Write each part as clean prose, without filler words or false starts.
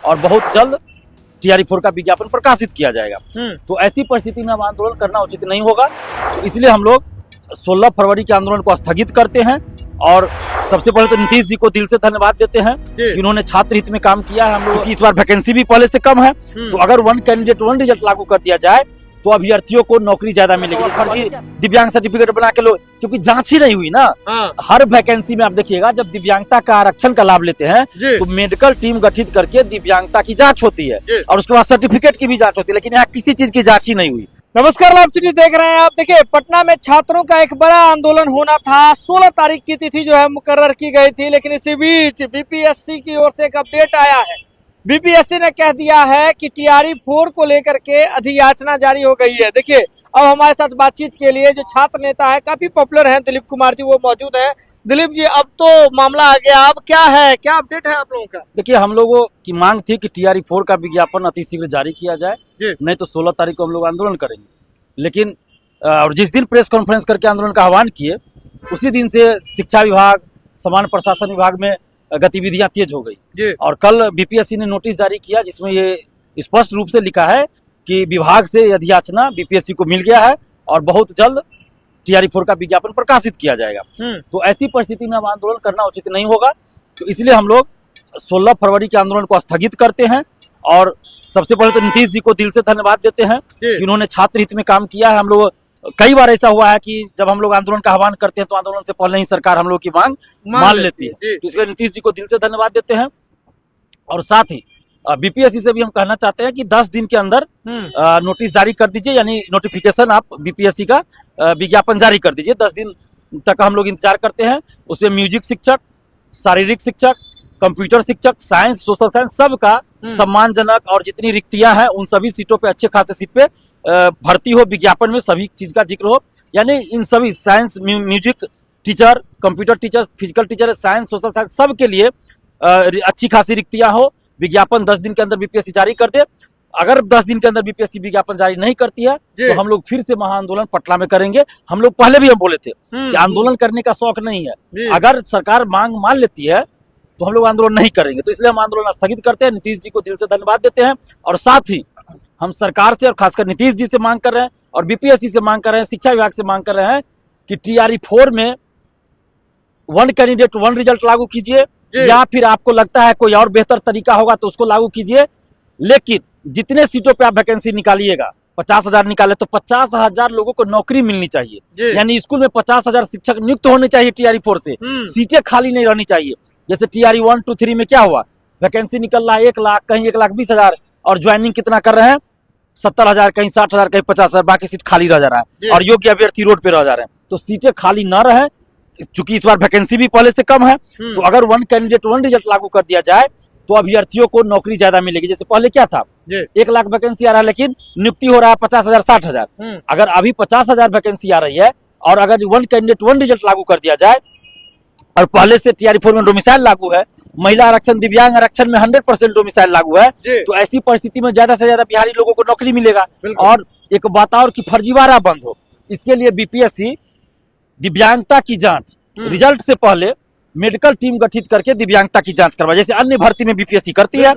और बहुत जल्द TRE4 का विज्ञापन प्रकाशित किया जाएगा। तो ऐसी परिस्थिति में अब आंदोलन करना उचित नहीं होगा, तो इसलिए हम लोग 16 फरवरी के आंदोलन को स्थगित करते हैं। और सबसे पहले तो नीतीश जी को दिल से धन्यवाद देते हैं कि इन्होंने छात्र हित में काम किया है। हम लोग की इस बार वैकेंसी भी पहले से कम है, तो अगर 1 कैंडिडेट 1 रिजल्ट लागू कर दिया जाए तो अभ्यर्थियों को नौकरी ज्यादा मिलेगी। फर्जी दिव्यांग सर्टिफिकेट बना के लोग, क्योंकि जांच ही नहीं हुई ना। हर वैकेंसी में आप देखिएगा, जब दिव्यांगता का आरक्षण का लाभ लेते हैं तो मेडिकल टीम गठित करके दिव्यांगता की जांच होती है और उसके बाद सर्टिफिकेट की भी जांच होती है, लेकिन यहाँ किसी चीज की जांच ही नहीं हुई। नमस्कार, लाइव टीवी देख रहे हैं आप। देखिए, पटना में छात्रों का एक बड़ा आंदोलन होना था। 16 तारीख की तिथि जो है मुकर्रर की गई थी, लेकिन इसी बीच बीपीएससी की ओर से एक अपडेट आया है। बीपीएससी ने कह दिया है कि TRE4 को लेकर के अधियाचना जारी हो गई है। देखिए, अब हमारे साथ बातचीत के लिए जो छात्र नेता है, काफी पॉपुलर हैं, दिलीप कुमार जी, वो मौजूद है। दिलीप जी, अब तो मामला आ गया, अब क्या है, क्या अपडेट है आप लोगों का? देखिए, हम लोगों की मांग थी कि TRE4 का विज्ञापन अतिशीघ्र जारी किया जाए, नहीं तो 16 तारीख को हम लोग आंदोलन करेंगे। लेकिन और जिस दिन प्रेस कॉन्फ्रेंस करके आंदोलन का आह्वान किए, उसी दिन से शिक्षा विभाग, सामान्य प्रशासन विभाग में गतिविधियां तेज हो गई। और कल बीपीएससी ने नोटिस जारी किया, जिसमें ये स्पष्ट रूप से लिखा है कि विभाग से अधियाचना बीपीएससी को मिल गया है और बहुत जल्द TRE4 का विज्ञापन प्रकाशित किया जाएगा। तो ऐसी परिस्थिति में अब आंदोलन करना उचित नहीं होगा, तो इसलिए हम लोग 16 फरवरी के आंदोलन को स्थगित करते हैं। और सबसे पहले तो नीतीश जी को दिल से धन्यवाद देते हैं कि इन्होंने छात्र हित में काम किया है। हम लोग कई बार ऐसा हुआ है कि जब हम लोग आंदोलन का आह्वान करते हैं तो आंदोलन से पहले ही सरकार हम लोग की मांग मान लेती है, तो इसलिए नीतीश जी को दिल से धन्यवाद देते हैं। और साथ ही बीपीएससी से भी हम कहना चाहते हैं कि 10 दिन के अंदर नोटिस जारी कर दीजिए, यानी नोटिफिकेशन आप बीपीएससी का विज्ञापन जारी कर दीजिए। 10 दिन तक हम लोग इंतजार करते हैं। उसमें म्यूजिक शिक्षक, शारीरिक शिक्षक, कंप्यूटर शिक्षक, साइंस, सोशल साइंस, सबका सम्मानजनक और जितनी रिक्तियां हैं उन सभी सीटों पे अच्छे खासे सीट पे भर्ती हो, विज्ञापन में सभी चीज का जिक्र हो। यानी इन सभी science, music teacher, computer teacher, physical teacher, science, social science, सब के लिए अच्छी खासी रिक्तियां हो। विज्ञापन 10 दिन के अंदर बीपीएससी जारी कर दे। अगर 10 दिन के अंदर बीपीएससी विज्ञापन जारी नहीं करती है तो हम लोग फिर से महाआंदोलन पटना में करेंगे। हम लोग पहले भी हम बोले थे कि आंदोलन करने का शौक नहीं है, अगर सरकार मांग मान लेती है तो हम लोग आंदोलन नहीं करेंगे। तो इसलिए हम आंदोलन स्थगित करते हैं। नीतीश जी को दिल से धन्यवाद देते हैं और साथ ही हम सरकार से और खासकर नीतीश जी से मांग कर रहे हैं और बीपीएससी से मांग कर रहे हैं, शिक्षा विभाग से मांग कर रहे हैं कि TRE4 में 1 कैंडिडेट 1 रिजल्ट लागू कीजिए, या फिर आपको लगता है कोई और बेहतर तरीका होगा तो उसको लागू कीजिए। लेकिन जितने सीटों पे आप वैकेंसी निकालिएगा, 50,000 निकाले तो 50,000 लोगों को नौकरी मिलनी चाहिए। यानी स्कूल में 50,000 शिक्षक नियुक्त होने चाहिए TRE4 से, सीटें खाली नहीं रहनी चाहिए। जैसे TRE1, 2, 3 में क्या हुआ, वैकेंसी निकल रहा है 1 लाख, कहीं 1,20,000 और ज्वाइनिंग कितना कर रहे हैं, 70,000, कहीं 60,000, कहीं 50,000, बाकी सीट खाली रह जा रहा है और योग्य अभ्यर्थी रोड पे रह जा रहे हैं। तो सीटें खाली न रहे, चूंकि इस बार वैकेंसी भी पहले से कम है, तो अगर 1 कैंडिडेट 1 रिजल्ट लागू कर दिया जाए तो अभ्यर्थियों को नौकरी ज्यादा मिलेगी। जैसे पहले क्या था, 1 लाख वैकेंसी आ रहा है लेकिन नियुक्ति हो रहा है 50,000, 60,000। अगर अभी 50,000 वैकेंसी आ रही है और अगर 1 कैंडिडेट 1 रिजल्ट लागू कर दिया जाए और पहले से TRE4 में डोमिसाइल लागू है, महिला आरक्षण, दिव्यांग आरक्षण में 100% डोमिसाइल लागू है, तो ऐसी परिस्थिति में ज्यादा से ज्यादा बिहारी लोगों को नौकरी मिलेगा और एक बात और कि फर्जीवाड़ा बंद हो। इसके लिए बीपीएससी दिव्यांगता की जांच रिजल्ट से पहले मेडिकल टीम गठित करके दिव्यांगता की जांच करवाए, जैसे अन्य भर्ती में बीपीएससी करती है।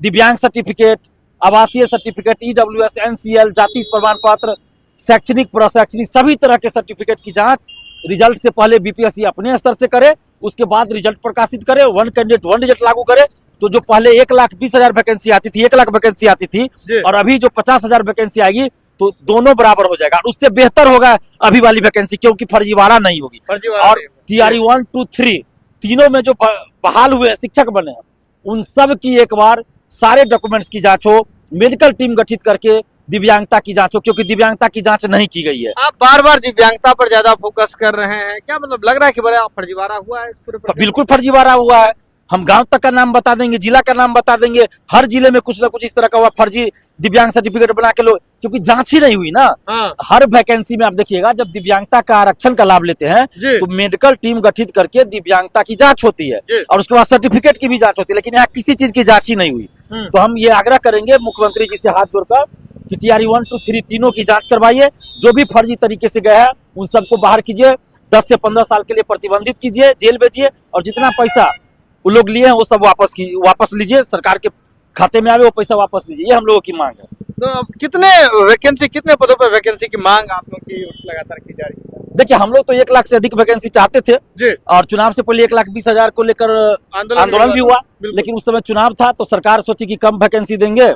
दिव्यांग सर्टिफिकेट, आवासीय सर्टिफिकेट, EWS, NCL, जाति प्रमाण पत्र, शैक्षणिक, प्रशैक्षणिक, सभी तरह के सर्टिफिकेट की जांच रिजल्ट से पहले बीपीएससी अपने स्तर से करे, उसके बाद रिजल्ट प्रकाशित करे। 1 कैंडिडेट 1 रिजल्ट लागू करे तो जो पहले 1,20,000 वैकेंसी आती थी, 1 लाख वैकेंसी आती थी और अभी जो 50,000 वैकेंसी आएगी तो दोनों बराबर हो जाएगा। उससे बेहतर होगा अभी वाली वैकेंसी, क्योंकि फर्जीवाड़ा नहीं होगी। और TRE1, 2, 3 तीनों में जो बहाल हुए शिक्षक बने हैं उन सब की एक बार सारे डॉक्यूमेंट्स की जांच हो, मेडिकल टीम गठित करके दिव्यांगता की जांच हो, क्योंकि दिव्यांगता की जांच नहीं की गई है। आप बार बार दिव्यांगता पर ज्यादा फोकस कर रहे हैं, क्या मतलब लग रहा है कि बड़ा फर्जीवाड़ा हुआ है इस पूरे? बिल्कुल फर्जीवाड़ा हुआ है। हम गांव तक का नाम बता देंगे, जिला का नाम बता देंगे, हर जिले में कुछ ना कुछ इस तरह का हुआ फर्जी दिव्यांग सर्टिफिकेट बना के लोग, क्योंकि जांच ही नहीं हुई ना। हर वैकेंसी में आप देखिएगा, जब दिव्यांगता का आरक्षण का लाभ लेते हैं तो मेडिकल टीम गठित करके दिव्यांगता की जांच होती है और उसके बाद सर्टिफिकेट की भी जांच होती है, लेकिन यहाँ किसी चीज की जांच ही नहीं हुई। तो हम ये आग्रह करेंगे मुख्यमंत्री जी से हाथ जोड़कर कि TRE1, 2, 3 तीनों की जांच करवाइए। जो भी फर्जी तरीके से गए हैं उन सबको बाहर कीजिए, 10 से 15 साल के लिए प्रतिबंधित कीजिए, जेल भेजिए और जितना पैसा वो लोग लिए हैं वो सब वापस लीजिए, सरकार के खाते में आवे वो पैसा वापस लीजिए, ये हम लोगों की मांग है। तो अब कितने पदों पर वैकेंसी की मांग आप लोग की लगातार की जा रही है? देखिए हम लोग तो 1 लाख से अधिक वैकेंसी चाहते थे जी। और चुनाव से पहले 1,20,000 को लेकर आंदोलन भी हुआ, लेकिन उस समय चुनाव था तो सरकार सोची कि कम वैकेंसी देंगे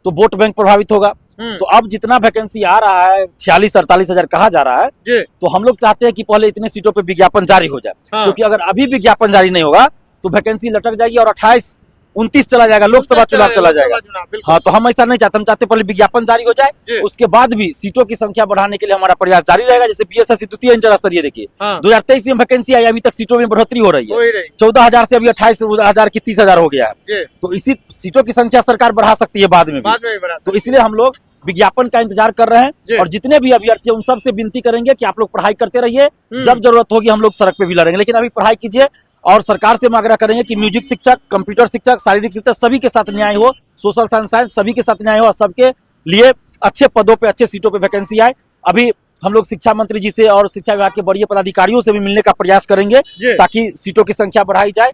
तो वोट बैंक प्रभावित होगा। तो अब जितना वैकेंसी आ रहा है 46-48 कहा जा रहा है, तो हम लोग चाहते हैं कि पहले इतने सीटों पे विज्ञापन जारी हो जाए, क्योंकि अगर अभी विज्ञापन जारी नहीं होगा तो वैकेंसी लटक जाएगी और 28-29 चला जाएगा, लोकसभा चुनाव चला जाएगा। हाँ, तो हम ऐसा नहीं चाहते, हम चाहते पहले विज्ञापन जारी हो जाए, उसके बाद भी सीटों की संख्या बढ़ाने के लिए हमारा प्रयास जारी रहेगा। जैसे बीएसएससी द्वितीय इंटर स्तरीय देखिए 2023 में वैकेंसी आई, अभी तक सीटों में बढ़ोतरी हो रही है, 14,000 से अभी 28,000 की 30,000 हो गया है। तो इसी सीटों की संख्या सरकार बढ़ा सकती है बाद में भी। तो इसलिए हम लोग विज्ञापन का इंतजार कर रहे हैं और जितने भी अभ्यर्थी हैं उन सबसे विनती करेंगे कि आप लोग पढ़ाई करते रहिए, जब जरूरत होगी हम लोग सड़क पे भी लड़ेंगे, लेकिन अभी पढ़ाई कीजिए। और सरकार से हम आग्रह करेंगे कि म्यूजिक शिक्षक, कंप्यूटर शिक्षक, शारीरिक शिक्षक सभी के साथ न्याय हो, सोशल साइंस सभी के साथ न्याय हो और सबके लिए अच्छे पदों पे अच्छे सीटों पे वैकेंसी आए। अभी हम लोग शिक्षा मंत्री जी से और शिक्षा विभाग के बड़े पदाधिकारियों से भी मिलने का प्रयास करेंगे ताकि सीटों की संख्या बढ़ाई जाए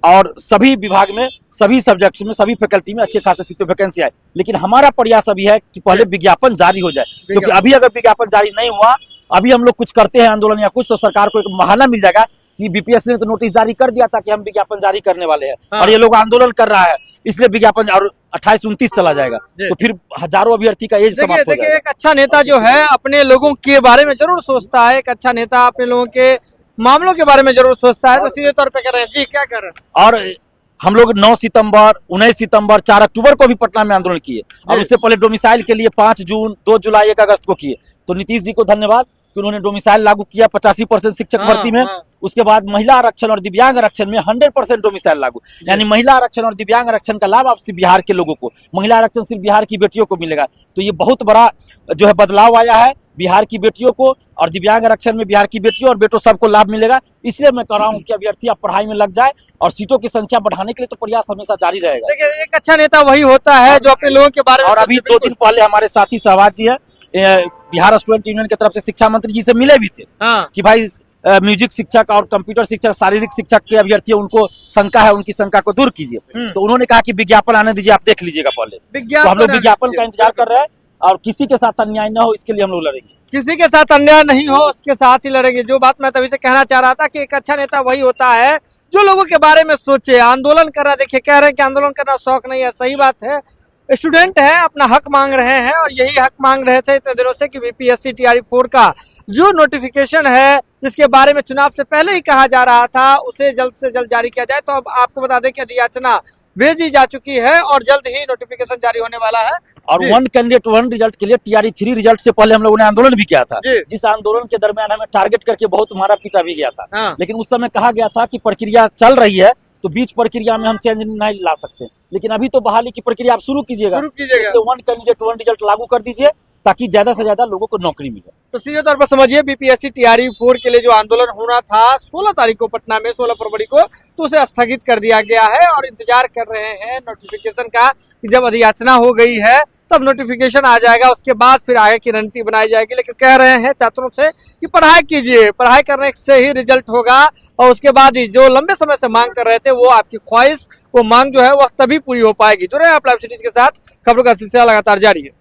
और सभी विभाग में, सभी सब्जेक्ट्स में, सभी फैकल्टी में अच्छे खासे सीट पे वैकेंसी आए। लेकिन हमारा प्रयास अभी है कि पहले विज्ञापन जारी हो जाए, क्योंकि अभी अगर विज्ञापन जारी नहीं हुआ, अभी हम लोग कुछ करते हैं आंदोलन या कुछ, तो सरकार को एक बहाना मिल जाएगा कि बीपीएससी ने तो नोटिस जारी कर दिया था कि हम विज्ञापन जारी करने वाले हैं और ये लोग आंदोलन कर रहा है, इसलिए विज्ञापन और 28-29 चला जाएगा, तो फिर हजारों अभ्यर्थी का एज समाप्त हो जाएगा। एक अच्छा नेता जो है अपने लोगों के बारे में जरूर सोचता है, एक अच्छा नेता अपने लोगों के मामलों के बारे में जरूर सोचता है, तो सीधे तौर पे कह रहे हैं जी, क्या कर रहे हैं? और हम लोग 9 सितंबर, 19 सितंबर, 4 अक्टूबर को भी पटना में आंदोलन किए और उससे पहले डोमिसाइल के लिए 5 जून, 2 जुलाई, 1 अगस्त को किए। तो नीतीश जी को धन्यवाद कि उन्होंने डोमिसाइल लागू किया 85% शिक्षक भर्ती में। उसके बाद महिला आरक्षण और दिव्यांग आरक्षण में 100% डोमिसाइल लागू, यानी महिला आरक्षण और दिव्यांग आरक्षण का लाभ आपसी बिहार के लोगों को, महिला आरक्षण सिर्फ बिहार की बेटियों को मिलेगा। तो ये बहुत बड़ा जो है बदलाव आया है बिहार की बेटियों को, और दिव्यांग आरक्षण में बिहार की बेटियों और बेटों सबको लाभ मिलेगा। इसलिए मैं कह रहा हूँ कि अभ्यर्थी आप पढ़ाई में लग जाए और सीटों की संख्या बढ़ाने के लिए तो प्रयास हमेशा जारी रहेगा। देखिए एक अच्छा नेता वही होता है जो अपने लोगों के बारे में। और अभी 2 दिन पहले हमारे साथी सहवाग जी है बिहार स्टूडेंट यूनियन की तरफ से शिक्षा मंत्री जी से मिले भी थे कि भाई म्यूजिक शिक्षक और कंप्यूटर शिक्षक, शारीरिक शिक्षक के अभ्यर्थी उनको शंका है, उनकी शंका को दूर कीजिए। तो उन्होंने कहा कि विज्ञापन आने दीजिए, आप देख लीजिएगा पहले। तो हम लोग विज्ञापन का इंतजार कर रहे हैं और किसी के साथ अन्याय न हो इसके लिए हम लोग लड़ेंगे। किसी के साथ अन्याय नहीं हो उसके साथ ही लड़ेंगे। जो बात मैं तभी से कहना चाह रहा था कि एक अच्छा नेता वही होता है जो लोगों के बारे में सोचे। आंदोलन कर रहा, देखिए कह रहे हैं कि आंदोलन करना शौक नहीं है, सही बात है, स्टूडेंट है, अपना हक मांग रहे हैं और यही हक मांग रहे थे इतने दिनों से कि बीपीएससी टीआरई 4 का जो नोटिफिकेशन है जिसके बारे में चुनाव से पहले ही कहा जा रहा था उसे जल्द से जल्द जारी किया जाए। तो अब आपको बता दें कि अधियाचना भेजी जा चुकी है और जल्द ही नोटिफिकेशन जारी होने वाला है। और 1 कैंडिडेट 1 रिजल्ट के लिए टीआरई 3 रिजल्ट से पहले हम लोगों ने आंदोलन भी किया था, जिस आंदोलन के दरमियान हमें टारगेट करके बहुत मारा पीटा भी गया था। लेकिन उस समय कहा गया था कि प्रक्रिया चल रही है तो बीच प्रक्रिया में हम चेंज नहीं ला सकते, लेकिन अभी तो बहाली की प्रक्रिया आप शुरू कीजिएगा। इसलिए 1 कैंडिडेट 1 रिजल्ट लागू कर दीजिए ताकि ज्यादा से ज्यादा लोगों को नौकरी मिले। तो सीधे तौर पर समझिए बीपीएससी टीआरई 4 के लिए जो आंदोलन होना था 16 तारीख को पटना में, 16 फरवरी को, तो उसे स्थगित कर दिया गया है और इंतजार कर रहे हैं नोटिफिकेशन का कि जब अधियाचना हो गई है तब नोटिफिकेशन आ जाएगा, उसके बाद फिर आगे की रणनीति बनाई जाएगी। लेकिन कह रहे हैं छात्रों से कि पढ़ाई कीजिए, पढ़ाई करने से ही रिजल्ट होगा और उसके बाद ही जो लंबे समय से मांग कर रहे थे वो आपकी ख्वाहिश, वो मांग जो है वह तभी पूरी हो पाएगी। जुड़े आप लाइव सिटीज के साथ, खबरों का सिलसिला लगातार जारी है।